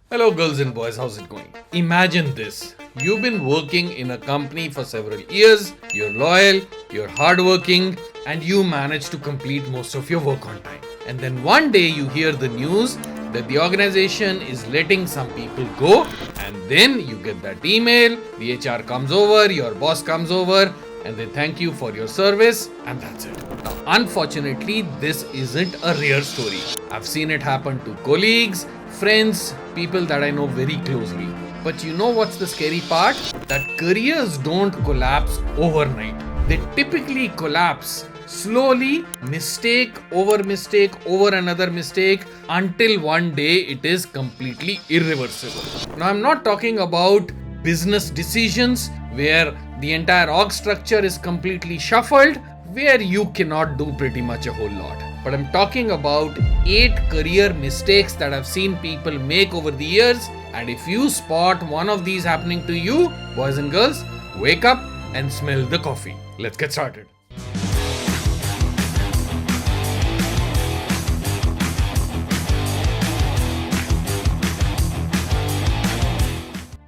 Hello, girls and boys, how's it going? Imagine this. You've been working in a company for several years, you're loyal, you're hardworking, and you manage to complete most of your work on time. And then one day you hear the news that the organization is letting some people go, and then you get that email, the HR comes over, your boss comes over, and they thank you for your service, and that's it. Now, unfortunately, this isn't a rare story. I've seen it happen to colleagues, friends, people that I know very closely. But you know what's the scary part? That careers don't collapse overnight. They typically collapse slowly, mistake over another mistake, until one day it is completely irreversible. Now, I'm not talking about business decisions where the entire org structure is completely shuffled, where you cannot do pretty much a whole lot. But I'm talking about 8 career mistakes that I've seen people make over the years. And if you spot one of these happening to you, boys and girls, wake up and smell the coffee. Let's get started.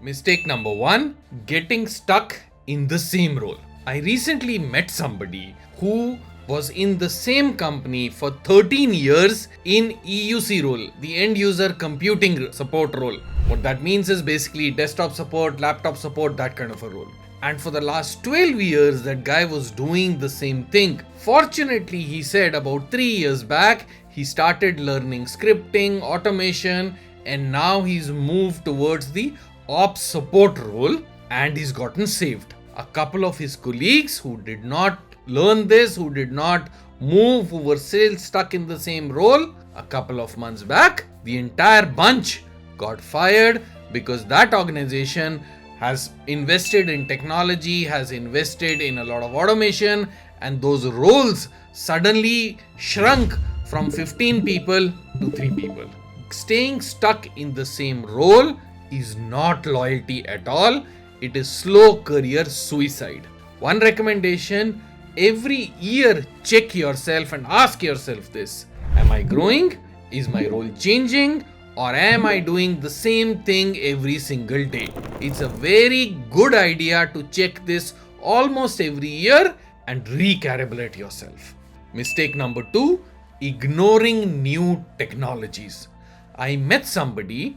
Mistake number 1, getting stuck in the same role. I recently met somebody who was in the same company for 13 years in EUC role, the end user computing support role. What that means is basically desktop support, laptop support, that kind of a role. And for the last 12 years, that guy was doing the same thing. Fortunately, he said about 3 years back, he started learning scripting, automation, and now he's moved towards the ops support role and he's gotten saved. A couple of his colleagues who did not learn this, who did not move, who were still stuck in the same role, a couple of months back, the entire bunch got fired because that organization has invested in technology, has invested in a lot of automation, and those roles suddenly shrunk from 15 people to 3 people. Staying stuck in the same role is not loyalty at all. It is slow career suicide. One recommendation: every year check yourself and ask yourself this: am I growing? Is my role changing? Or am I doing the same thing every single day? It's a very good idea to check this almost every year and recalibrate yourself. Mistake number 2, ignoring new technologies. I met somebody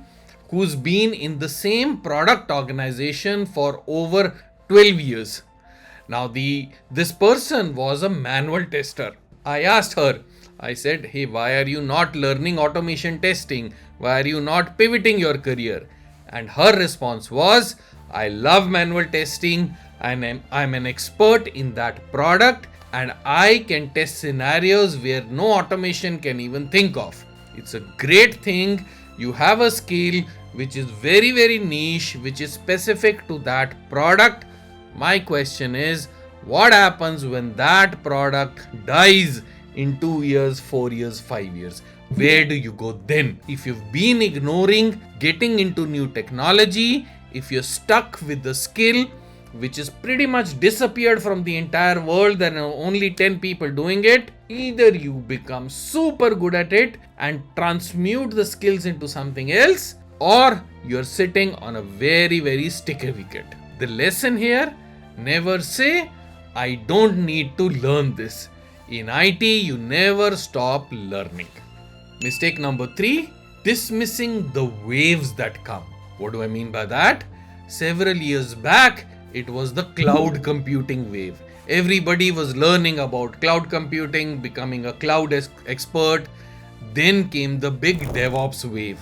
who's been in the same product organization for over 12 years. Now, this person was a manual tester. I asked her, I said, hey, why are you not learning automation testing? Why are you not pivoting your career? And her response was, I love manual testing and I'm an expert in that product and I can test scenarios where no automation can even think of. It's a great thing. You have a skill which is very, very niche, which is specific to that product. My question is, what happens when that product dies in 2 years, 4 years, 5 years? Where do you go then? If you've been ignoring getting into new technology, if you're stuck with the skill which is pretty much disappeared from the entire world, there are only 10 people doing it, either you become super good at it and transmute the skills into something else, or you're sitting on a very, very sticky wicket. The lesson here: never say, I don't need to learn this. In IT, you never stop learning. Mistake number 3, dismissing the waves that come. What do I mean by that? Several years back, it was the cloud computing wave. Everybody was learning about cloud computing, becoming a cloud expert. Then came the big DevOps wave.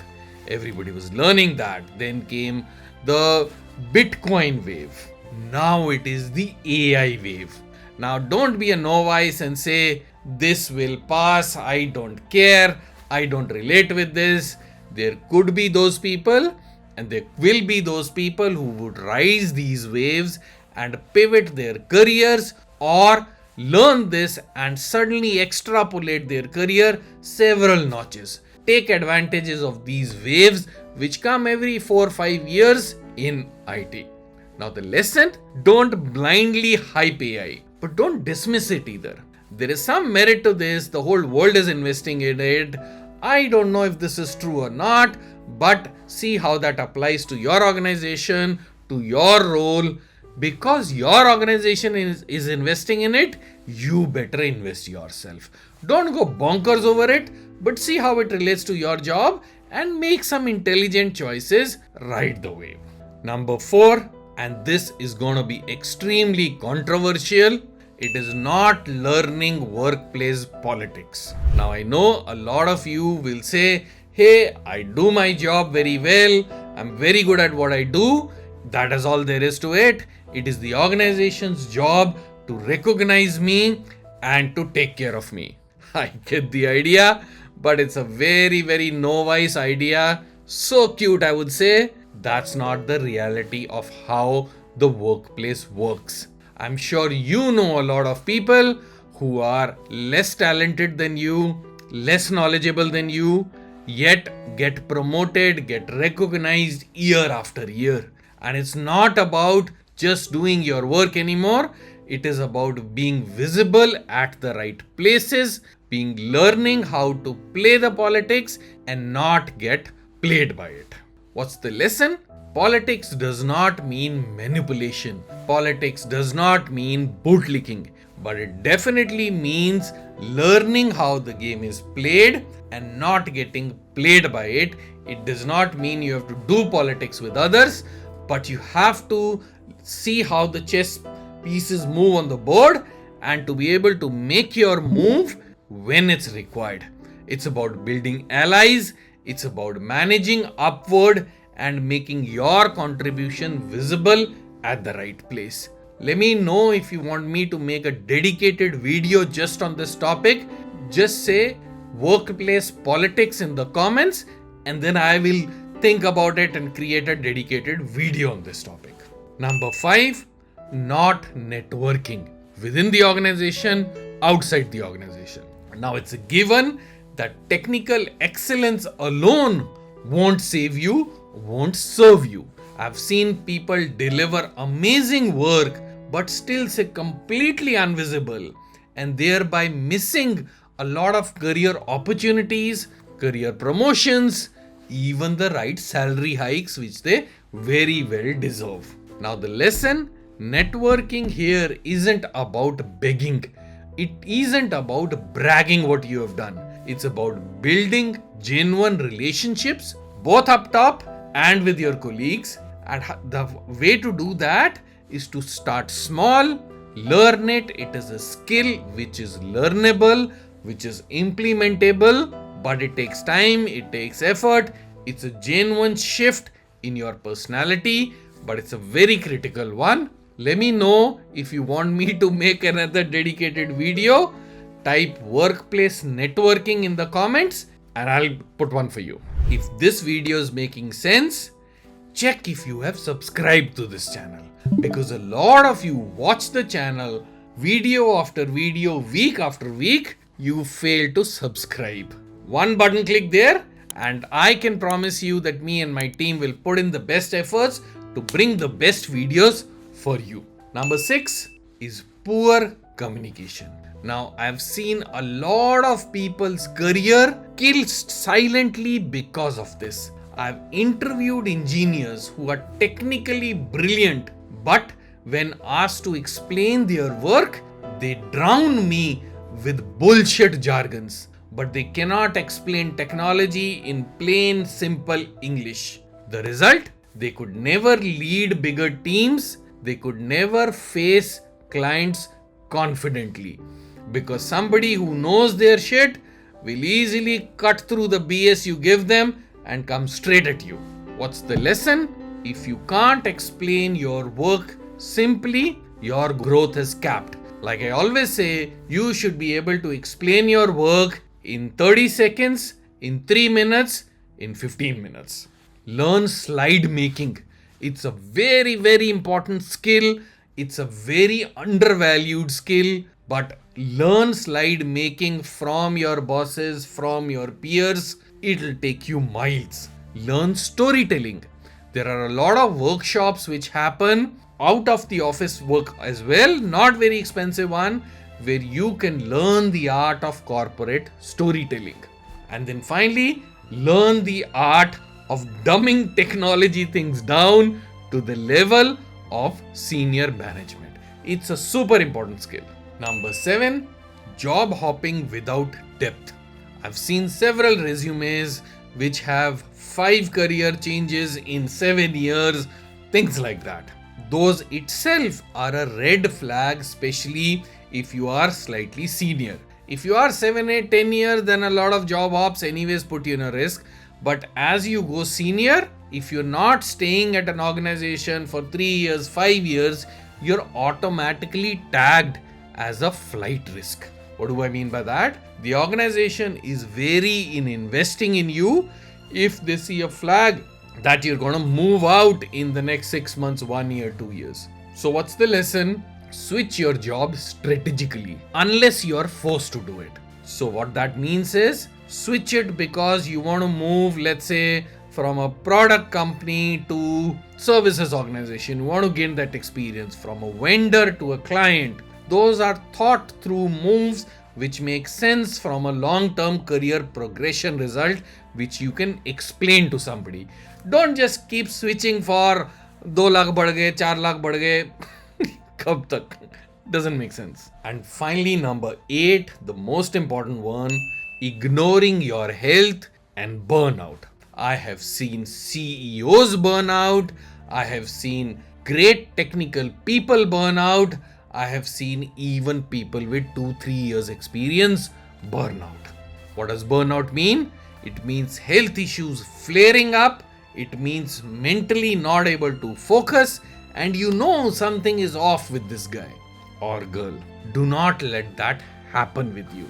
Everybody was learning that. Then came the Bitcoin wave. Now it is the AI wave. Now don't be a novice and say, this will pass, I don't care, I don't relate with this. There could be those people and there will be those people who would rise these waves and pivot their careers or learn this and suddenly extrapolate their career several notches. Take advantages of these waves which come every 4-5 years in IT. Now the lesson: don't blindly hype AI, but don't dismiss it either. There is some merit to this. The whole world is investing in it. I don't know if this is true or not, but see how that applies to your organization, to your role. Because your organization is investing in it, you better invest yourself. Don't go bonkers over it, but see how it relates to your job and make some intelligent choices right the way. Number 4, and this is going to be extremely controversial, it is not learning workplace politics. Now I know a lot of you will say, hey, I do my job very well, I'm very good at what I do, that is all there is to it. It is the organization's job to recognize me and to take care of me. I get the idea, but it's a very, very novice idea. So cute, I would say. That's not the reality of how the workplace works. I'm sure you know a lot of people who are less talented than you, less knowledgeable than you, yet get promoted, get recognized year after year. And it's not about just doing your work anymore. It is about being visible at the right places, learning how to play the politics and not get played by it. What's the lesson? Politics does not mean manipulation. Politics does not mean bootlicking. But it definitely means learning how the game is played and not getting played by it. It does not mean you have to do politics with others, but you have to see how the chess pieces move on the board and to be able to make your move when it's required. It's about building allies, it's about managing upward and making your contribution visible at the right place. Let me know if you want me to make a dedicated video just on this topic. Just say workplace politics in the comments and then I will think about it and create a dedicated video on this topic. Number 5, not networking within the organization, outside the organization. Now it's a given that technical excellence alone won't save you, won't serve you. I've seen people deliver amazing work but still say completely invisible and thereby missing a lot of career opportunities, career promotions, even the right salary hikes which they very well deserve. Now the lesson, networking here isn't about begging. It isn't about bragging what you have done. It's about building genuine relationships both up top and with your colleagues. And the way to do that is to start small, learn it. It is a skill which is learnable, which is implementable, but it takes time, it takes effort. It's a genuine shift in your personality, but it's a very critical one. Let me know if you want me to make another dedicated video. Type workplace networking in the comments and I'll put one for you. If this video is making sense, check if you have subscribed to this channel, because a lot of you watch the channel video after video, week after week, you fail to subscribe. One button click there and I can promise you that me and my team will put in the best efforts to bring the best videos for you. Number 6 is poor communication. Now I've seen a lot of people's career killed silently because of this. I've interviewed engineers who are technically brilliant, but when asked to explain their work, they drown me with bullshit jargons. But they cannot explain technology in plain, simple English. The result? They could never lead bigger teams. They could never face clients confidently. Because somebody who knows their shit will easily cut through the BS you give them and come straight at you. What's the lesson? If you can't explain your work simply, your growth is capped. Like I always say, you should be able to explain your work in 30 seconds, in 3 minutes, in 15 minutes. Learn slide making. It's a very, very important skill. It's a very undervalued skill, but learn slide making from your bosses, from your peers. It'll take you miles. Learn storytelling. There are a lot of workshops which happen out of the office work as well, not very expensive one, where you can learn the art of corporate storytelling. And then finally, learn the art of dumbing technology things down to the level of senior management. It's a super important skill. Number 7, job hopping without depth. I've seen several resumes which have 5 career changes in 7 years, things like that. Those itself are a red flag, especially if you are slightly senior. If you are 7, 8, 10 years, then a lot of job hops anyways put you in a risk. But as you go senior, if you're not staying at an organization for 3 years, 5 years, you're automatically tagged as a flight risk. What do I mean by that? The organization is wary in investing in you if they see a flag that you're going to move out in the next 6 months, 1 year, 2 years. So what's the lesson? Switch your job strategically unless you're forced to do it. So what that means is switch it because you want to move, let's say, from a product company to services organization. You want to gain that experience from a vendor to a client. Those are thought through moves which make sense from a long-term career progression result which you can explain to somebody. Don't just keep switching for 2 lakh बढ़ गए, 4 lakh बढ़ गए. कब तक? Doesn't make sense. And finally, number 8, the most important one, ignoring your health and burnout. I have seen CEOs burn out. I have seen great technical people burn out. I have seen even people with 2-3 years experience burn out. What does burnout mean? It means health issues flaring up. It means mentally not able to focus, and you know something is off with this guy or girl. Do not let that happen with you.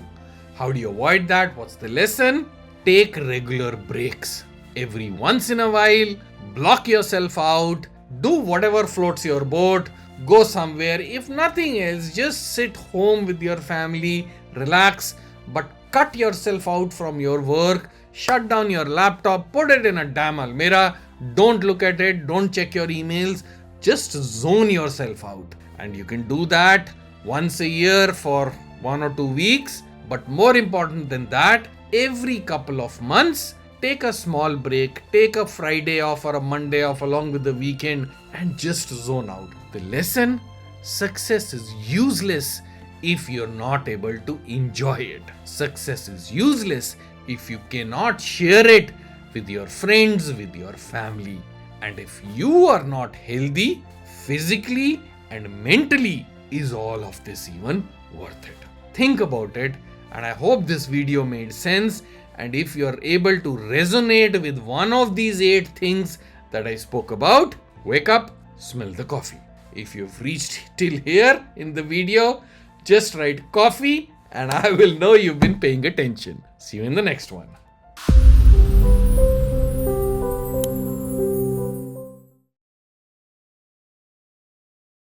How do you avoid that? What's the lesson? Take regular breaks. Every once in a while, block yourself out, do whatever floats your boat, go somewhere. If nothing else, just sit home with your family, relax, but cut yourself out from your work, shut down your laptop, put it in a damn almirah, don't look at it, don't check your emails, just zone yourself out. And you can do that once a year for 1 or 2 weeks, but more important than that, every couple of months, take a small break, take a Friday off or a Monday off along with the weekend and just zone out. The lesson? Success is useless if you're not able to enjoy it. Success is useless if you cannot share it with your friends, with your family. And if you are not healthy, physically and mentally, is all of this even worth it? Think about it, and I hope this video made sense. And if you are able to resonate with one of these 8 things that I spoke about, wake up, smell the coffee. If you've reached till here in the video, just write coffee and I will know you've been paying attention. See you in the next one.